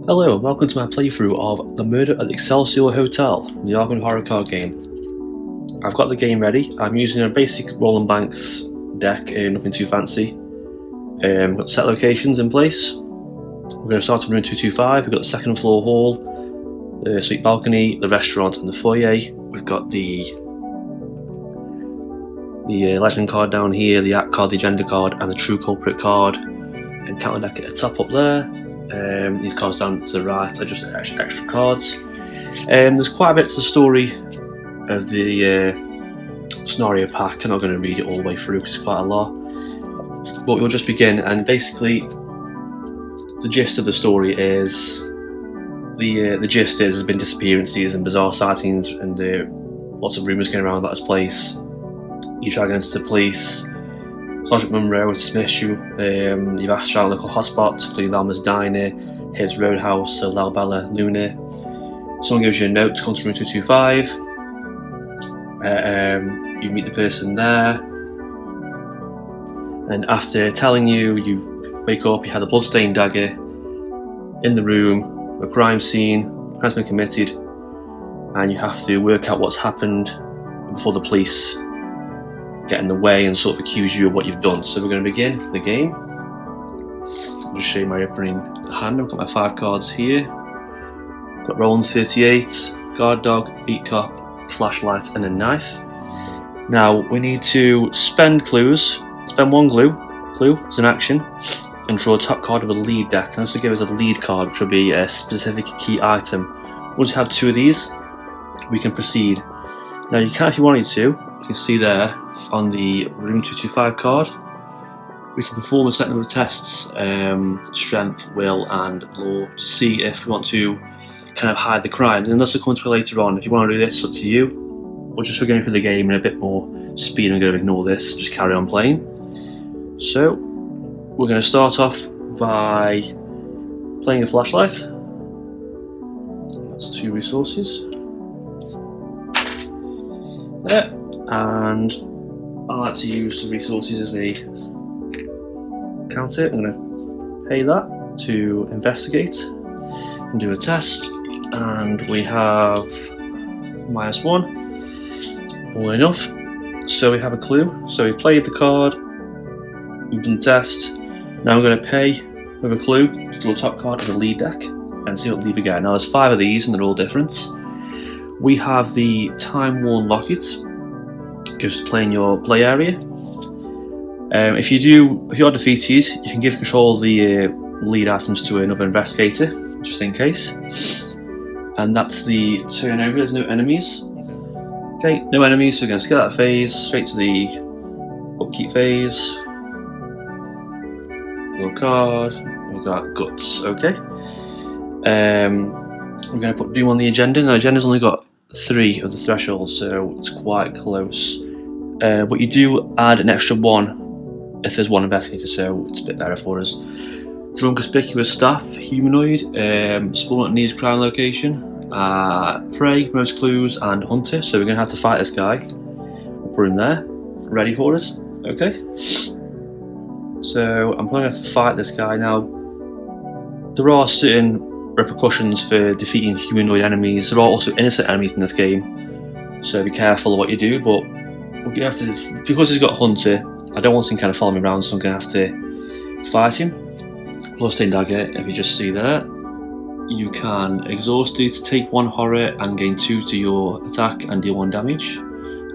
Hello, welcome to my playthrough of The Murder at the Excelsior Hotel, the Arkham horror card game. I've got the game ready. I'm using a basic Roland Banks deck, nothing too fancy. Got set locations in place. We're going to start in room 225. We've got the second floor hall, the suite balcony, the restaurant and the foyer. We've got the legend card down here, the act card, the agenda card and the true culprit card. And counter deck at the top up there. These cards down to the right are just extra cards. There's quite a bit to the story of the scenario pack. I'm not going to read it all the way through because it's quite a lot. But we'll just begin, and basically the gist of the story is there's been disappearances and bizarre sightings and lots of rumours going around about this place. You try against the police. Sergeant Munro has dismissed you. You've asked around local hotspots, including Lalmer's Diner, Hibbs Roadhouse, La Bella, Luna. Someone gives you a note to come to room 225. You meet the person there, and after telling you, you wake up, you have a bloodstained dagger in the room, a crime scene, crime's been committed, and you have to work out what's happened before the police get in the way and sort of accuse you of what you've done. So we're going to begin the game. I'll just show you my opening hand. I've got my 5 cards here. Got Roland 38, Guard Dog, Beat Cop, Flashlight and a Knife. Now we need to spend clues. Spend 1 clue as an action and draw a top card of a lead deck. And also give us a lead card, which will be a specific key item. Once you have 2 of these, we can proceed. Now you can, if you wanted to, you can see there on the room 225 card, we can perform a set number of tests, strength, will and law, to see if we want to kind of hide the crime. And this will come into later on. If you want to do this, it's up to you. Or just for going through the game in a bit more speed and going to ignore this, just carry on playing. So we're going to start off by playing a flashlight. That's 2 resources. There. And I like to use the resources as a counter. I'm going to pay that to investigate and do a test. And we have -1. All enough. So we have a clue. So we played the card. We've done the test. Now I'm going to pay with a clue to draw a top card of the lead deck and see what lead we get. Now there's 5 of these and they're all different. We have the time-worn locket. Goes to play in your play area. If you are defeated, you can give control of the lead items to another investigator, just in case. And that's the turnover. There's no enemies. Okay, no enemies. So we're going to skip that phase, straight to the upkeep phase. Your card. We got guts. Okay. We're going to put Doom on the agenda. Now, the agenda's only got 3 of the threshold, so it's quite close. But you do add an extra 1 if there's 1 investigator, so it's a bit better for us. Draw conspicuous staff, humanoid, spawn at nearest crime location, prey, most clues, and hunter. So we're going to have to fight this guy. We'll put him there, ready for us. Okay. So I'm going to have to fight this guy now. There are certain repercussions for defeating humanoid enemies. There are also innocent enemies in this game, so be careful of what you do. But we're gonna have to, because he's got Hunter, I don't want him kind of following me around, so I'm gonna have to fight him. Bloodstained dagger. If you just see there, you can exhaust it, take 1 horror, and gain 2 to your attack and deal 1 damage.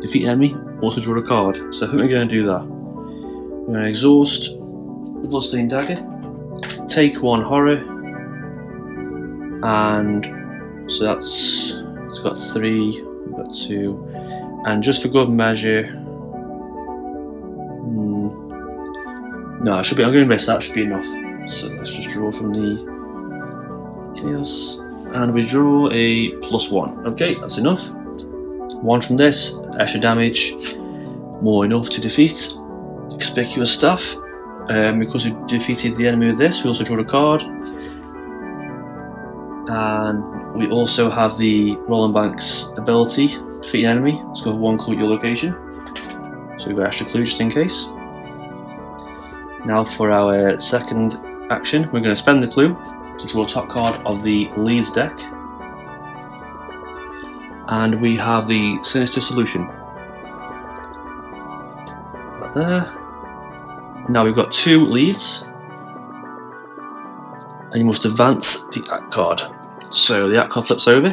Defeat an enemy, also draw a card. So I think we're gonna do that. We're gonna exhaust the bloodstained dagger, take 1 horror. And so it's got 3, we've got 2, and just for good measure, no, it should be. I'm going to miss that. Should be enough. So let's just draw from the chaos, and we draw a +1. Okay, that's enough. 1 from this, extra damage, more enough to defeat conspicuous staff. Because we defeated the enemy with this, we also draw a card. And we also have the Roland Banks ability, defeat an enemy. Let's go for 1 clue at your location. So we've got extra clue just in case. Now for our second action, we're going to spend the clue to draw a top card of the Leeds deck. And we have the Sinister Solution. That there. Now we've got 2 leads. And you must advance the act card. So the act card flips over.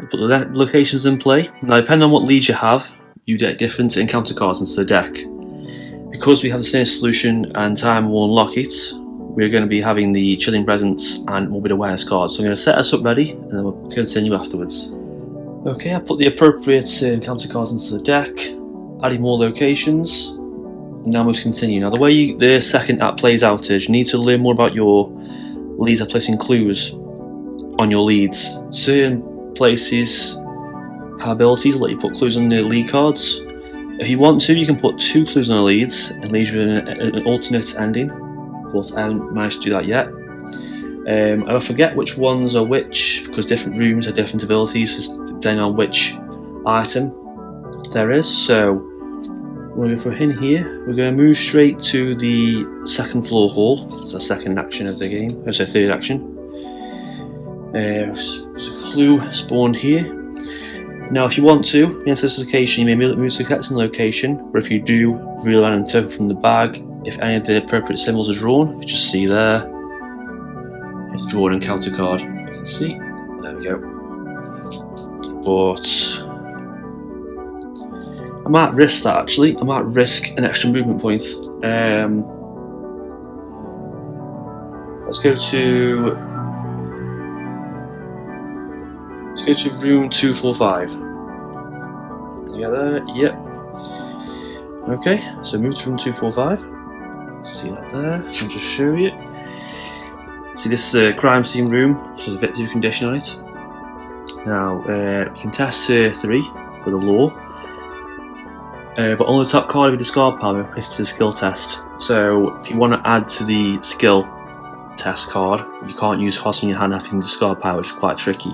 You put the locations in play. Now depending on what leads you have, you get different encounter cards into the deck. Because we have the Sinister Solution and Time Worn Locket, we're going to be having the Chilling Presence and Morbid Awareness cards. So I'm going to set us up ready and then we'll continue afterwards. Okay, I put the appropriate encounter cards into the deck, adding more locations. Now we must continue. Now the way the second act plays out is you need to learn more about your leads by placing clues on your leads. Certain places have abilities that let you put clues on the lead cards. If you want to, you can put 2 clues on the leads and leave you an alternate ending. Of course, I haven't managed to do that yet. I forget which ones are which because different rooms have different abilities depending on which item there is. So we're going to go for a hint here. We're going to move straight to the second floor hall. It's our second action of the game. It's our third action. There's a clue spawned here. Now, if you want to, in this location, you may immediately move to the collecting location. But if you do, reel a random token from the bag. If any of the appropriate symbols are drawn, if you just see there, it's drawn an encounter card. See, there we go. But I might risk that actually. I might risk an extra movement point. Let's go to room 245. You there? Yep. Okay, so move to room 245. See that there? I'll just show you. See, this is a crime scene room, so there's a victim condition on it. Now, you can test 3 for the law. But only the top card of your discard pile is to the skill test. So if you want to add to the skill test card, you can't use cards in your hand after your discard pile, which is quite tricky.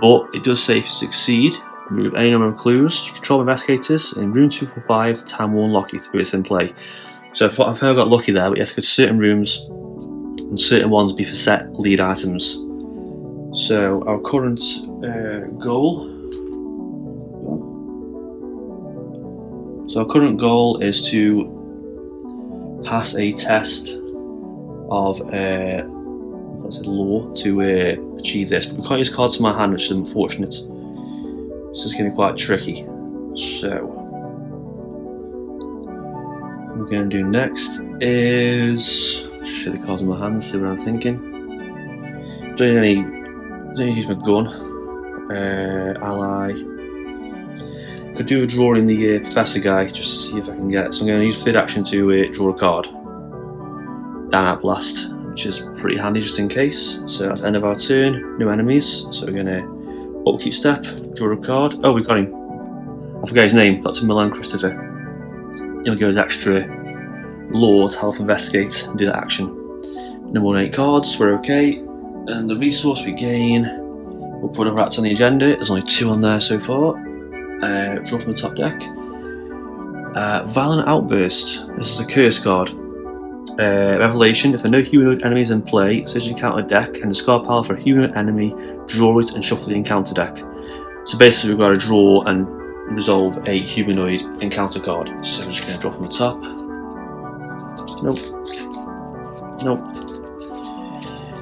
But it does say if you succeed, remove any number of clues, control investigators in room 245, Time Worn Locket if it's in play. So I think I got lucky there, but you have to go to certain rooms and certain ones be for set lead items. So our current goal. So our current goal is to pass a test of law to achieve this, but we can't use cards in my hand, which is unfortunate. So it's going to be quite tricky. So what we're going to do next is show the cards in my hand, see what I'm thinking. Don't need to use my gun. Ally. Could do a draw in the Professor guy just to see if I can get it. So I'm going to use third action to draw a card. Down at blast, which is pretty handy just in case. So that's the end of our turn. No enemies. So we're going to upkeep step, draw a card. Oh, we got him. I forgot his name. Dr. Milan Christopher. He'll go as extra law to help investigate and do that action. No more than 8 cards. We're okay. And the resource we gain, we'll put our rats on the agenda. There's only 2 on there so far. Draw from the top deck. Violent Outburst. This is a curse card. Revelation. If there are no humanoid enemies in play, search your encounter deck and discard pile for a humanoid enemy, draw it and shuffle the encounter deck. So basically we've got to draw and resolve a humanoid encounter card. So we're just going to draw from the top. Nope. Nope.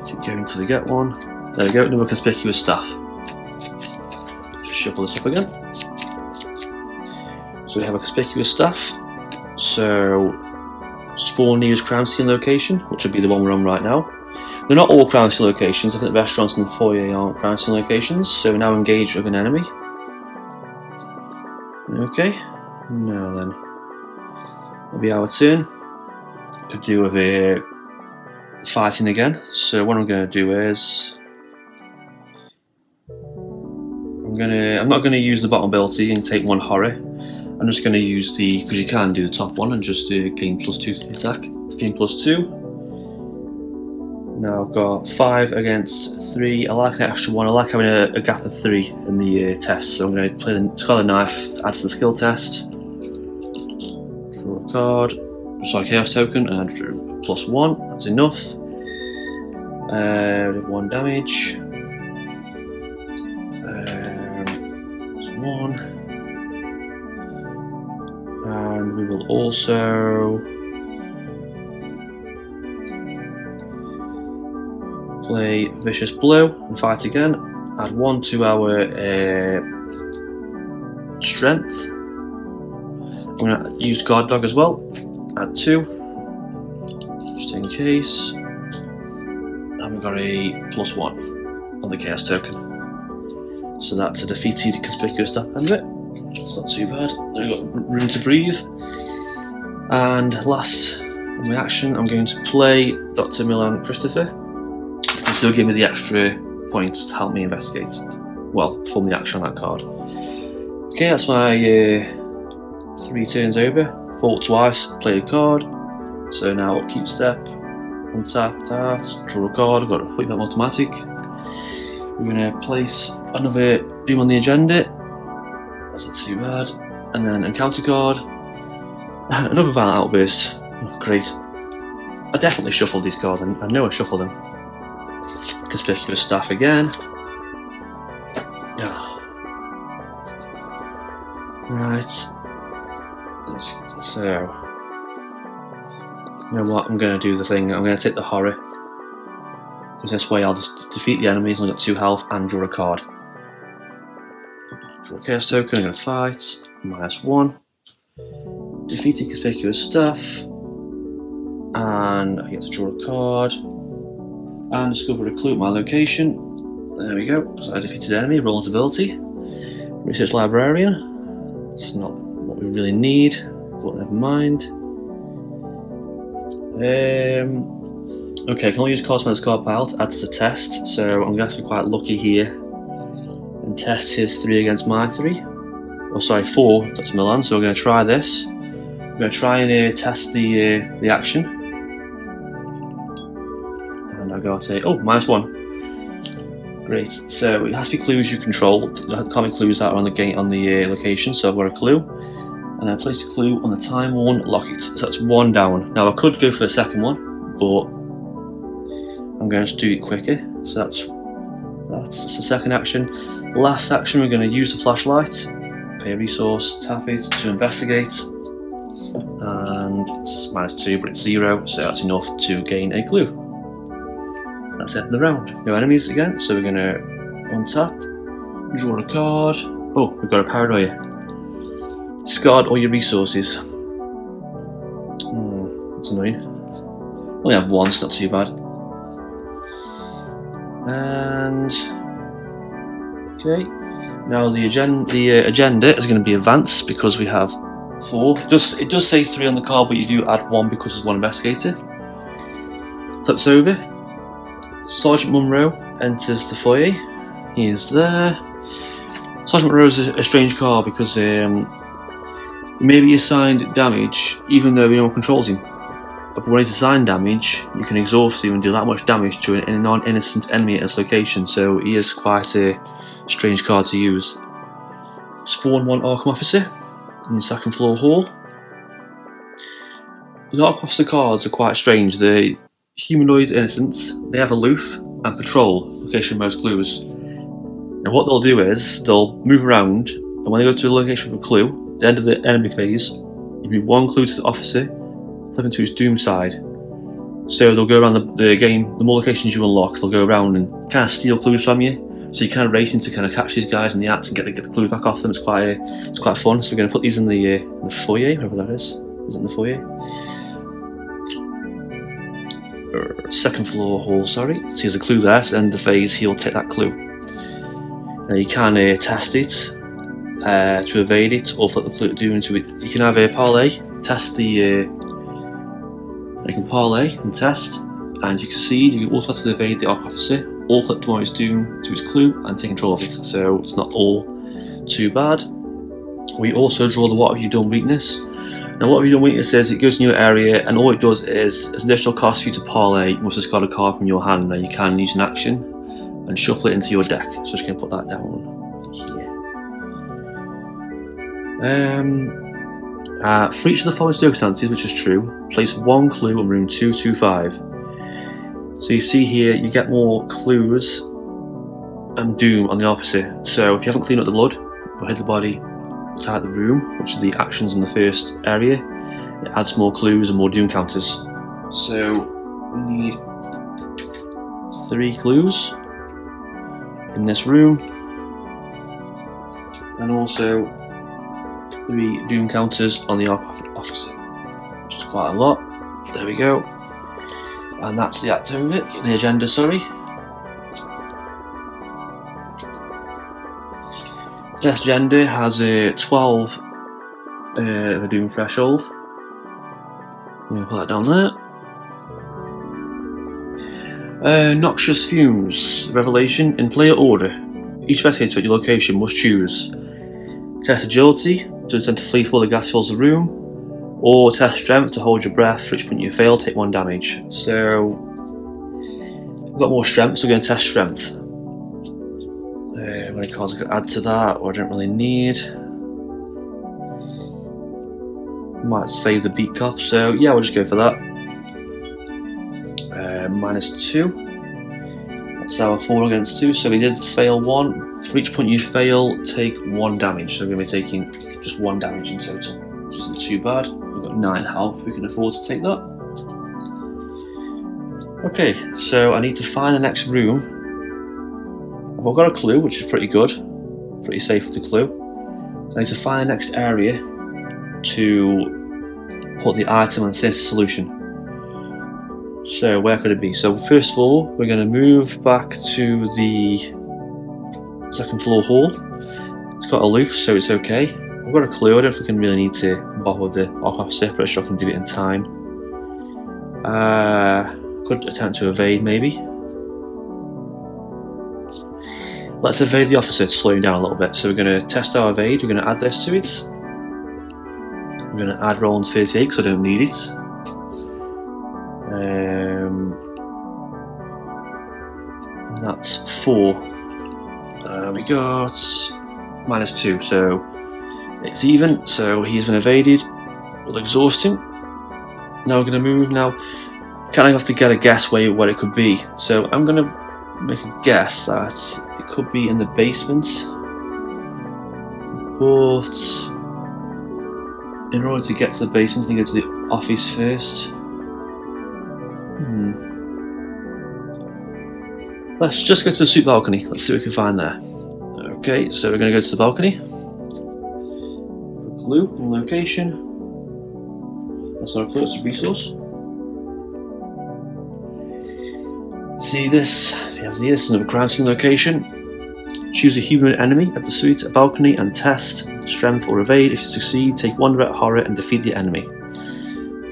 Keep going until we get one. There we go, another conspicuous staff. Just shuffle this up again. So we have a conspicuous staff. So spawn nearest crime scene location, which would be the one we're on right now. They're not all crime scene locations. I think the restaurants and the foyer aren't crime scene locations. So we're now engaged with an enemy. Okay. Now then, it'll be our turn. Could do with fighting again. So what I'm going to do is I'm not going to use the bottom ability and take 1 horror. I'm just going to use because you can do the top one and just gain +2 to the attack. Gain +2. Now I've got 5 against 3. I like an extra 1. I like having a gap of 3 in the test. So I'm going to play the Scarlet Knife to add to the skill test. Draw a card. sorry, chaos token, and I drew +1. That's enough. 1 damage. +1. And we will also play Vicious Blow and fight again. Add 1 to our strength. I'm going to use Guard Dog as well. Add 2, just in case. And we've got a +1 on the Chaos token. So that's a defeated conspicuous step end of it. It's not too bad. Then we've got Room to Breathe. And last on my action, I'm going to play Dr. Milan Christopher. It still give me the extra points to help me investigate. Well, perform the action on that card. Okay, that's my 3 turns over. Fought twice, played a card. So now keep step, untap that, draw a card. I've got a flip that automatic. We're going to place another Doom on the agenda. That's not too bad. And then encounter card. Another Violent Outburst. Oh, great. I definitely shuffled these cards. I know I shuffled them. Conspicuous Staff again. Yeah. Right. So, you know what? I'm going to do the thing. I'm going to take the horror. Because this way I'll just defeat the enemies. I've got 2 health and draw a card. Draw a chaos token. I'm going to fight. -1. Defeated conspicuous staff. And I get to draw a card. And discover a clue at my location. There we go. So I defeated an enemy. Roland's ability. Research librarian. It's not what we really need, but never mind. Okay, I can only use cards from this card pile to add to the test, so I'm going to have to be quite lucky here and test his 3 against my 3. Oh, sorry, 4, that's Milan, so we're going to try this. We're going to try and test the action. And I got a, oh, -1. Great, so it has to be clues you control. There can't be clues that are on the game on the location, so I've got a clue. And I place a clue on the time-worn locket, so that's 1 down. Now I could go for the second one, but I'm going to do it quicker. So that's the second action. Last action, we're going to use the flashlight, pay a resource, tap it to investigate, and it's -2, but it's 0, so that's enough to gain a clue. That's the end of the round. No enemies again, so we're going to untap, draw a card. Oh, we've got a paranoia. Discard all your resources. That's annoying. Only have 1, it's not too bad. And okay, now the agenda is going to be advanced because we have 4. It does say 3 on the card, but you do add 1 because there's 1 investigator. Flips over. Sergeant Munro enters the foyer. He is there. Sergeant Munro is a strange card because he may be assigned damage even though no one controls him. But when he's assigned damage, you can exhaust him and do that much damage to a non-innocent enemy at his location, so he is quite a strange card to use. Spawn 1 Arkham Officer in the 2nd floor hall. The Arkham Officer cards are quite strange. They're humanoid innocents, they have aloof, and patrol, location most clues. And what they'll do is, they'll move around, and when they go to a location for a clue, at the end of the enemy phase, you move 1 clue to the officer, flip into his doom side. So they'll go around the game, the more locations you unlock, they'll go around and kind of steal clues from you. So you're kind of racing to kind of catch these guys in the act and get the clues back off them. It's quite fun. So we're going to put these in the foyer, wherever that is. Is it in the foyer? 2nd floor hall, sorry. So there's a clue there, so end of the phase he'll take that clue. Now you can test it to evade it, or flip the clue to do into it. You can have a parlay, test the you can parlay and test, and you concede, you can also have to evade the Arkham Officer, or flip to its doom to its clue and take control of it, so it's not all too bad. We also draw the what have you done weakness. Now what have you done weakness is it goes in your area, and all it does is it's an additional cost for you to parlay. You must discard a card from your hand. Now you can use an action and shuffle it into your deck, so I'm just going to put that down here. For each of the following circumstances, which is true, place one clue in room 225. So you see here, you get more clues and doom on the opposite. So if you haven't cleaned up the blood or hid the body outside the room, which are the actions in the first area, it adds more clues and more doom counters. So we need 3 clues in this room, and also 3 doom counters on the opposite, which is quite a lot. There we go. And that's the act of it, the agenda, sorry. This agenda has a 12 of a doom threshold. I'm going to put that down there. Noxious fumes. Revelation. In player order, each spectator at your location must choose test agility to attempt to flee before the gas fills the room, or test strength to hold your breath, for which point you fail, take 1 damage. So we've got more strength, so we're going to test strength. How many cards I could add to that, or I don't really need. Might save the beat cop, so yeah, we'll just go for that. -2. That's our 4 against 2, so we did fail 1. For each point you fail, take 1 damage. So we're going to be taking just 1 damage in total, which isn't too bad. We've got 9 health, we can afford to take that. Okay, so I need to find the next room. I've got a clue, which is pretty good, pretty safe with the clue. I need to find the next area to put the item and sinister solution. So where could it be? So first of all, we're going to move back to the 2nd floor hall. It's got aloof, so it's okay. I've got a clue. I don't think I really need to bother with the officer, but I'm sure I can do it in time. Could attempt to evade, maybe. Let's evade the officer to slow him down a little bit. So we're going to test our evade. We're going to add this to it. I'm going to add Roland 38 because I don't need it. That's 4. We got -2, so it's even. So he's been evaded. We'll exhaust him. Now we're going to move. Now, kind of have to get a guess where it could be. So I'm going to make a guess that it could be in the basement, but in order to get to the basement, you go to the office first. Let's just go to the suite balcony. Let's see what we can find there. Okay, so we're going to go to the balcony. Clue in location. That's not a clue, it's a resource. See this? Yeah, this is another crime scene location. Choose a human enemy at the suite balcony and test strength or evade. If you succeed, take 1 direct horror and defeat the enemy.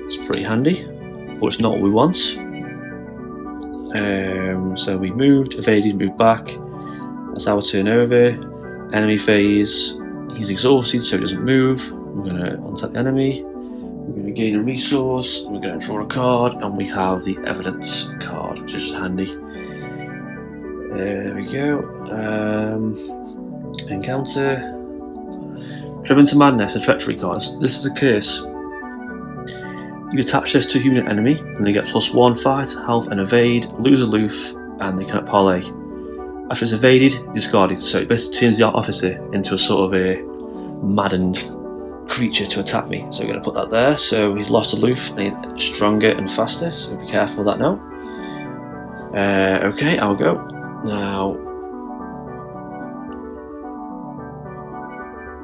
It's pretty handy, but it's not what we want. So we moved, evaded, moved back. That's our turnover. Enemy phase. He's exhausted, so he doesn't move. We're going to untap the enemy. We're going to gain a resource. We're going to draw a card, and we have the evidence card, which is handy. There we go. Encounter. Driven to madness, a treachery card. This is a curse. You attach this to a human enemy, and they get +1 fight, health, and evade, lose aloof, and they cannot parlay. After it's evaded, discarded. So it basically turns the officer into a sort of a maddened creature to attack me. So we're going to put that there. So he's lost aloof, and he's stronger and faster. So be careful of that now. Okay, I'll go. Now,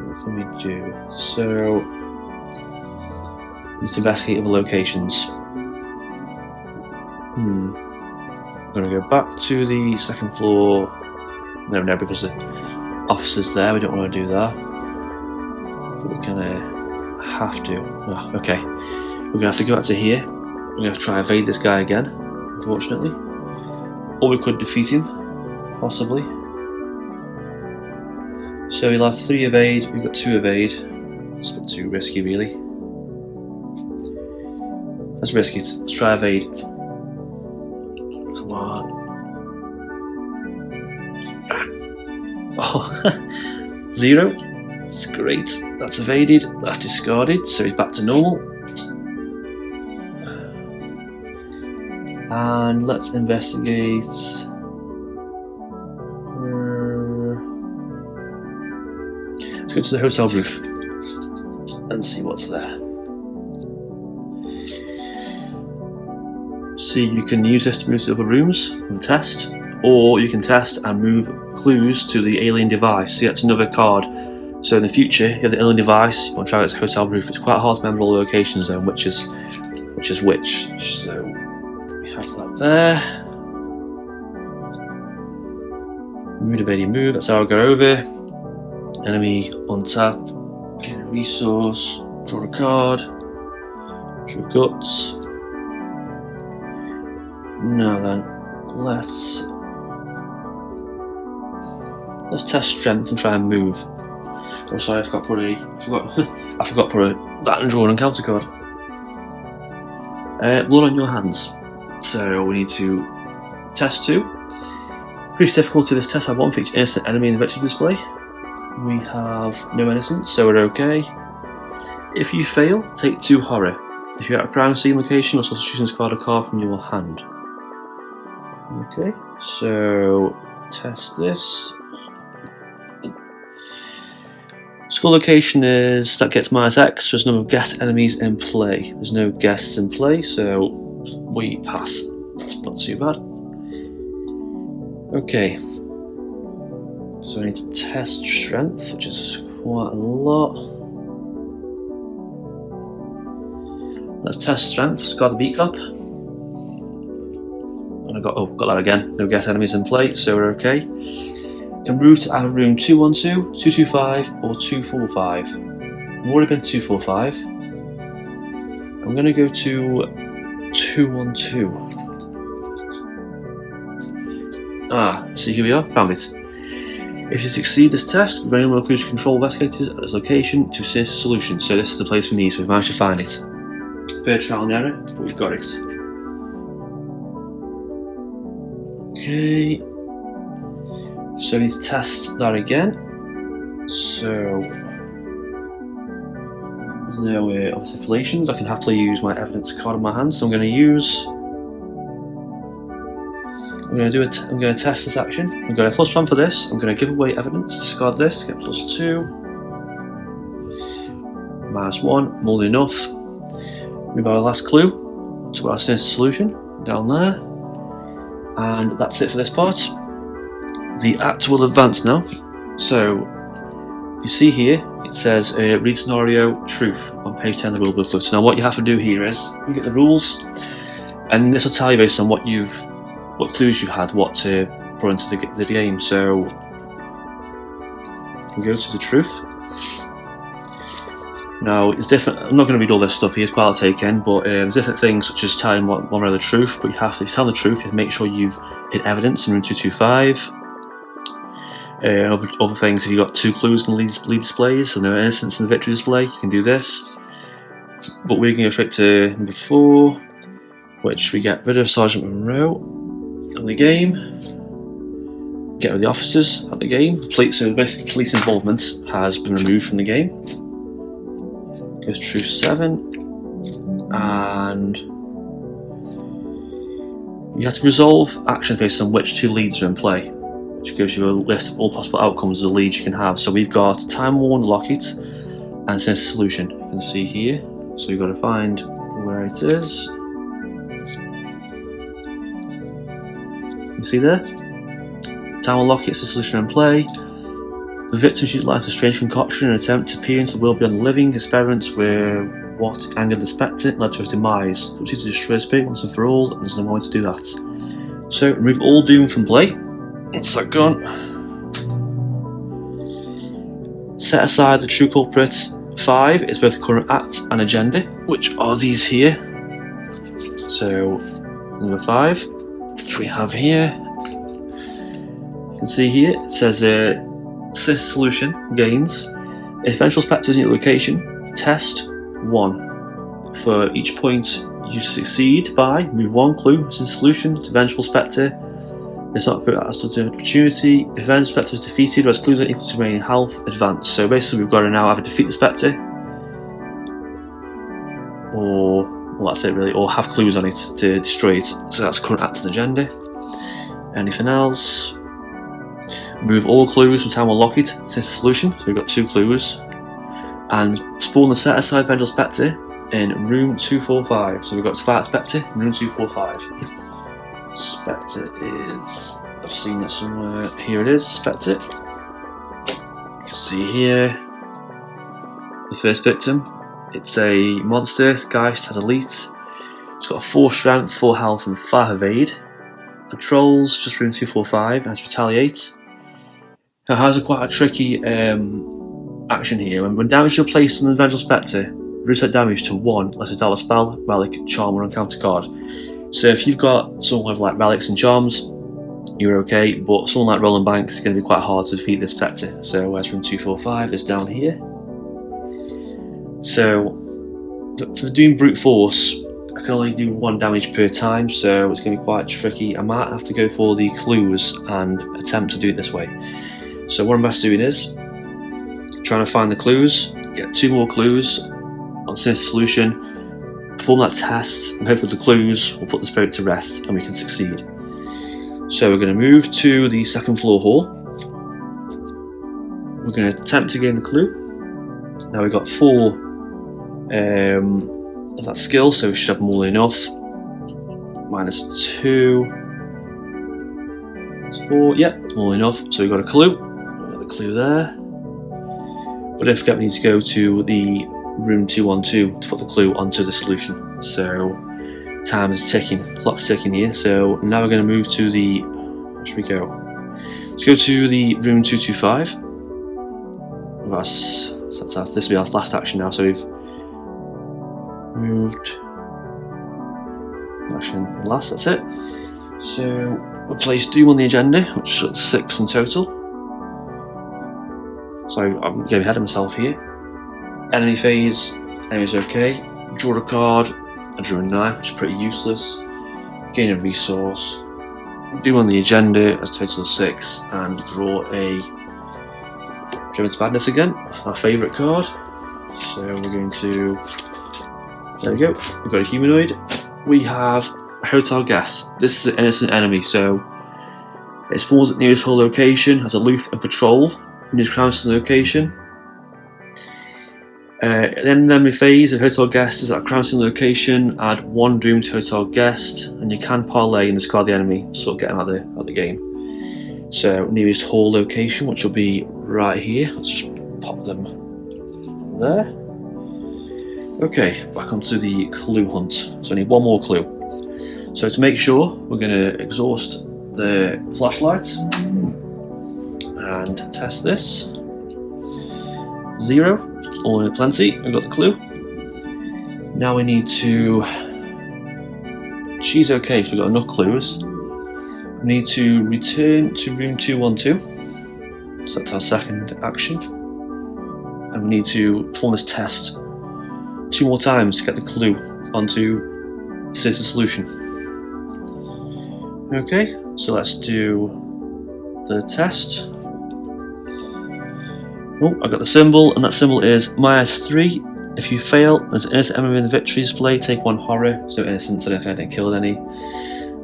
what can we do? So, we need to investigate other locations. I'm going to go back to the 2nd floor. No, because the officer's there. We don't want to do that. But we're going to have to. Oh, okay. We're going to have to go back to here. We're going to have to try and evade this guy again, unfortunately. Or we could defeat him, possibly. So we'll have 3 evade. We've got 2 evade. It's a bit too risky, really. Let's risk it. Let's try evade. Come on. Oh, 0. That's great. That's evaded. That's discarded. So he's back to normal. And let's investigate. Let's go to the hotel roof and see what's there. See, you can use this to move to other rooms and test, or you can test and move clues to the alien device. See, that's another card. So in the future, you have the alien device, you want to try out its hotel roof. It's quite hard to remember all the locations though, which is which. So we have that there. Move, evade, move. That's how I go over. Enemy on tap. Get a resource. Draw a card. Draw guts. Now then, let's test strength and try and move. Oh, sorry, I forgot to put that and draw an encounter card. Blood on your hands. So we need to test 2. Increase difficulty of this test by 1 for each innocent enemy in the victory display. We have no innocence, so we're okay. If you fail, take 2 horror. If you're at a crime scene location, you're supposed to choose and discard a card from your hand. Okay, so test this. Score location is that gets -X. There's no guest enemies in play. There's no guests in play, so we pass. That's not too bad. Okay, so I need to test strength, which is quite a lot. Let's test strength. Discard the beat cup. And I got that again. No guest enemies in play, so we're okay. Can move to either room 212, 225, or 245. I've already been 245. I'm going to go to 212. See, here we are. Found it. If you succeed this test, the randomly includes control investigators at this location to assist the solution. So this is the place we need. So we've managed to find it. Third trial and error, but we've got it. Okay. So we need to test that again. So no observations. I can happily use my evidence card in my hand. So I'm going to test this action. I'm going to +1 for this. I'm going to give away evidence. Discard this. Get +2. -1. More than enough. Move our last clue to our sinister solution down there. And that's it for this part. The act will advance now. So you see here it says read scenario truth on page 10 of the rule booklet. So now what you have to do here is you get the rules, and this will tell you based on what clues you've had, what to put into the game. So we go to the truth. Now it's different. I'm not going to read all this stuff here. It's quite a lot to take in, but there's different things such as telling one way of the truth. But if you tell the truth, you have to make sure you've hid evidence in room 225. Other things, if you've got 2 clues in lead displays and no innocence in the victory display, you can do this. But we're going to go straight to number 4, which we get rid of Sergeant Monroe in the game. Get rid of the officers at the game. So basically police involvement has been removed from the game. Goes to Truth 7. And you have to resolve actions based on which 2 leads are in play, which gives you a list of all possible outcomes of the leads you can have. So we've got Time Worn, Lockett, and Sinister Solution. You can see here. So we've got to find where it is. You see there? Time Worn, Lockett, Sinister Solution in play. The victims utilised a strange concoction in an attempt to peer into the world beyond the living. Experiments where what angered the spectre led to his demise. So to destroy his spirit once and for all, and there's no way to do that. So remove all doom from play. That's that gone. Set aside the true culprit 5 is both current act and agenda, which are these here. So number 5, which we have here. You can see here it says solution gains. If vengeful spectre is in your location, test 1. For each point you succeed by, move 1 clue to the solution to vengeful spectre It's not for that's an opportunity. If an Spectre is defeated or has clues equal to remaining health, advance. So basically we've got to now either defeat the Spectre or, well, that's it really, or have clues on it to destroy it. So that's current active agenda. Anything else? Move all clues from time we'll lock it since the solution. So we've got 2 clues. And spawn the set aside Vengeful Spectre in room 245. So we've got to fight Spectre in room 245. Spectre is, I've seen it somewhere. Here it is, Spectre. You can see here the first victim. It's a monster. Geist has elite. It's got 4 strength, 4 health, and 5 evade. Patrols just room 245. Has retaliate. Now, has quite a tricky action here. When damage you're placed on the Vengeful Spectre, reduce that damage to 1 unless it's a spell, relic, charm, or encounter card. So if you've got someone with like relics and charms, you're okay, but someone like Roland Banks is going to be quite hard to defeat this Spectre. So where's room 245 is down here. So for doing brute force, I can only do 1 damage per time, so it's going to be quite tricky. I might have to go for the clues and attempt to do it this way. So what I'm best doing is trying to find the clues, get 2 more clues on Sinister Solution, perform that test, and hopefully the clues will put the spirit to rest and we can succeed. So we're going to move to the 2nd floor hall. We're going to attempt to gain the clue. Now we've got 4 of that skill, so we should have more than enough. -2. That's 4, yeah, it's more than enough. So we've got a clue. We've got the clue there. But don't forget we need to go to the room 212 to put the clue onto the solution. So time is ticking, clock's ticking here. So now we're going to move to the, where should we go? Let's go to the room 225. This will be our last action now. So we've moved action last, that's it. So we'll place Doom on the agenda, which is 6 in total. So I'm getting ahead of myself here. Enemy phase, enemy's okay. Draw a card, I drew a knife, which is pretty useless. Gain a resource. Doom on the agenda, that's a total of 6, and draw a Driven to Madness again, our favourite card. So we're going to, there we go, we've got a humanoid. We have a hotel guest. This is an innocent enemy, so it spawns at nearest whole location, has aloof and patrol. Nearest crownston location. Then the enemy phase of hotel guest is at a crownston location. Add 1 doom to hotel guest, and you can parlay and discard the enemy to sort of get him out of the game. So nearest hall location, which will be right here. Let's just pop them there. Okay, back onto the clue hunt. So I need 1 more clue. So to make sure, we're going to exhaust the flashlight and test this. 0, all in plenty. We've got the clue. Now we need to. She's okay, so we've got enough clues. We need to return to room 212. So that's our 2nd action. And we need to perform this test 2 more times to get the clue onto Sinister Solution. Okay, so let's do the test. Oh, I got the symbol, and that symbol is -3. If you fail, there's an innocent enemy in the victory display, take 1 horror. So innocent, so I didn't kill any.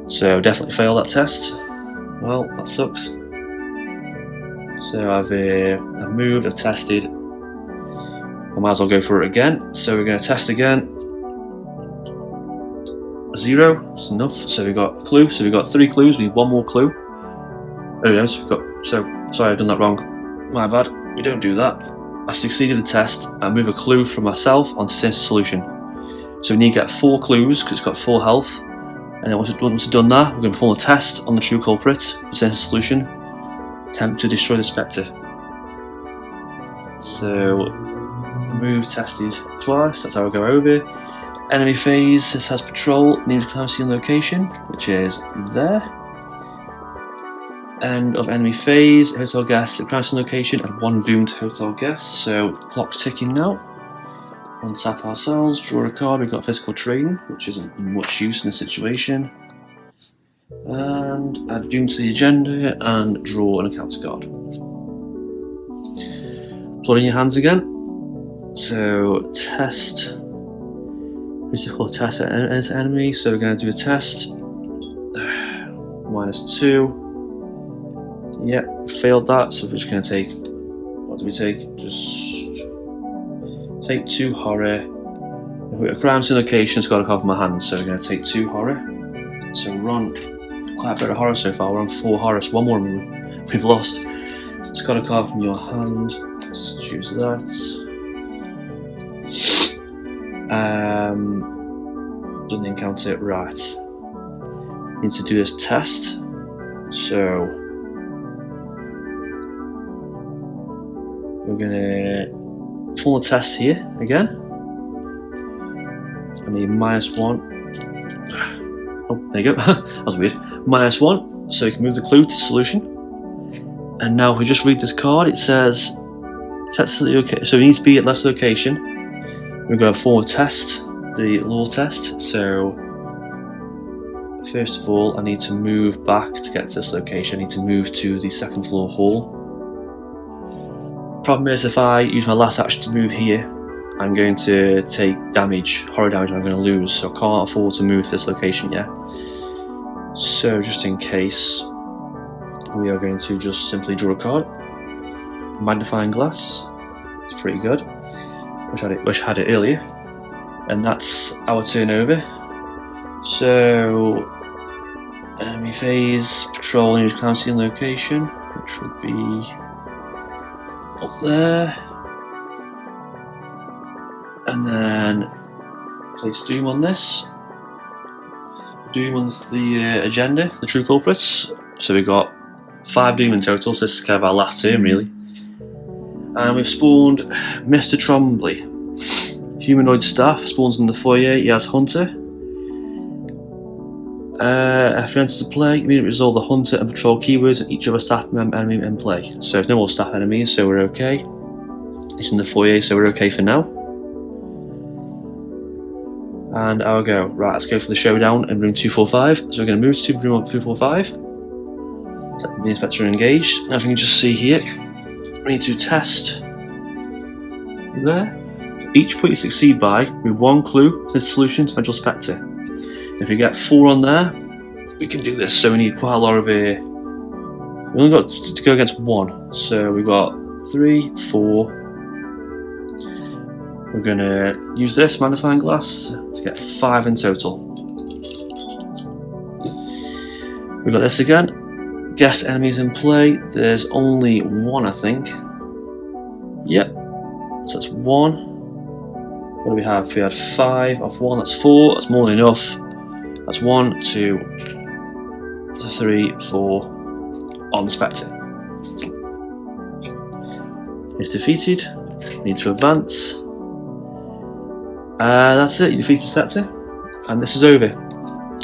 So definitely fail that test. Well, that sucks. So I've moved, I've tested. I might as well go for it again. So we're going to test again. 0, that's enough. So we've got a clue. So we've got 3 clues. We need 1 more clue. Oh yes, we've got. So sorry, I've done that wrong. My bad. We don't do that. I succeeded the test. I move a clue from myself onto Sinister Solution. So we need to get 4 clues because it's got 4 health. And then once we've done that, we're going to perform a test on the true culprit for Sinister Solution. Attempt to destroy the Spectre. So move tested twice. That's how I go over. Enemy phase. This has patrol. Nearest crownston location, which is there. End of enemy phase, hotel guest at crownston location, and 1 doomed hotel guest. So clock's ticking now. Untap ourselves, draw a card. We've got physical training, which isn't much use in this situation. And add Doom to the agenda and draw an encounter card. Plot in your hands again. So test. It's difficult to test an enemy, so we're going to do a test. -2. Yep, failed that, so we're just going to take. What do we take? Just take 2 horror. If we got a crime scene location, it's got a card in my hand, so we're going to take 2 horror. So we're on quite a bit of horror so far. We're on 4 horror, so 1 more we've lost. It's got a card from your hand. Let's choose that. Done the encounter, right. Need to do this test. So we're gonna perform a test here again. I need -1. Oh, there you go. That was weird. -1, so you can move the clue to solution. And now if we just read this card, it says, okay, so it needs to be at this location. We're going to perform a test, the lore test. So first of all, I need to move back to get to this location. I need to move to the 2nd floor hall. Problem is, if I use my last action to move here, I'm going to take damage, horror damage, and I'm going to lose, so I can't afford to move to this location yet. So just in case, we are going to just simply draw a card. Magnifying glass. It's pretty good. Wish I had it earlier. And that's our turn over. So enemy phase, patrol nearest crime scene location, which would be up there. And then place Doom on this. Doom on the agenda, the true culprits. So we've got 5 Doom in total, so this is kind of our last turn really. And we've spawned Mr. Trombley. Humanoid staff spawns in the foyer. He has Hunter. After enters the play, immediately resolve the Hunter and patrol keywords and each other staff enemy in play. So there's no more staff enemies, so we're okay. He's in the foyer, so we're okay for now. And I'll go. Right, let's go for the showdown in room 245. So we're going to move to room 245. The inspector engaged. And if you can just see here, we need to test there. For each point you succeed by, move 1 clue to the solution to Central Spectre. If we get 4 on there, we can do this. So we need quite a lot of we only got to go against 1. So we've got 3, 4. We're going to use this magnifying glass to get 5 in total. We've got this again. Guest enemies in play. There's only 1, I think. Yep. So that's 1. What do we have? We had 5 off 1. That's 4. That's more than enough. That's 1, 2, 3, 4 on the Spectre. It's defeated. Need to advance. That's it. You defeated the Spectre, and this is over.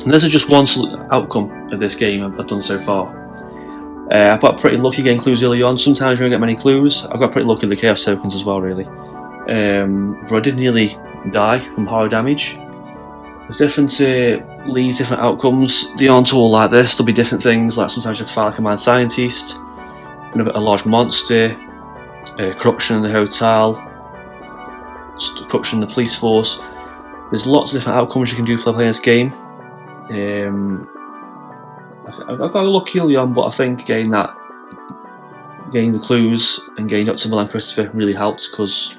And this is just one outcome of this game I've done so far. I got pretty lucky getting clues early on. Sometimes you don't get many clues. I got pretty lucky with the chaos tokens as well, really. But I did nearly die from horror damage. There's different leads, different outcomes. They aren't all like this. There'll be different things, like sometimes you have to fight like a mad scientist, a large monster, corruption in the hotel, corruption in the police force. There's lots of different outcomes you can do for playing this game. I got lucky early on, but I think getting the clues and getting Dr. Milan Christopher really helped, because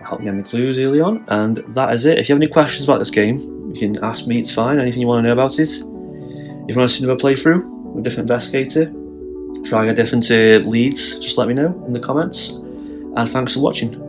it helped getting the clues early on. And that is it. If you have any questions about this game, you can ask me, it's fine. Anything you want to know about it. If you want to see another playthrough with a different investigator, trying a different leads, just let me know in the comments. And thanks for watching.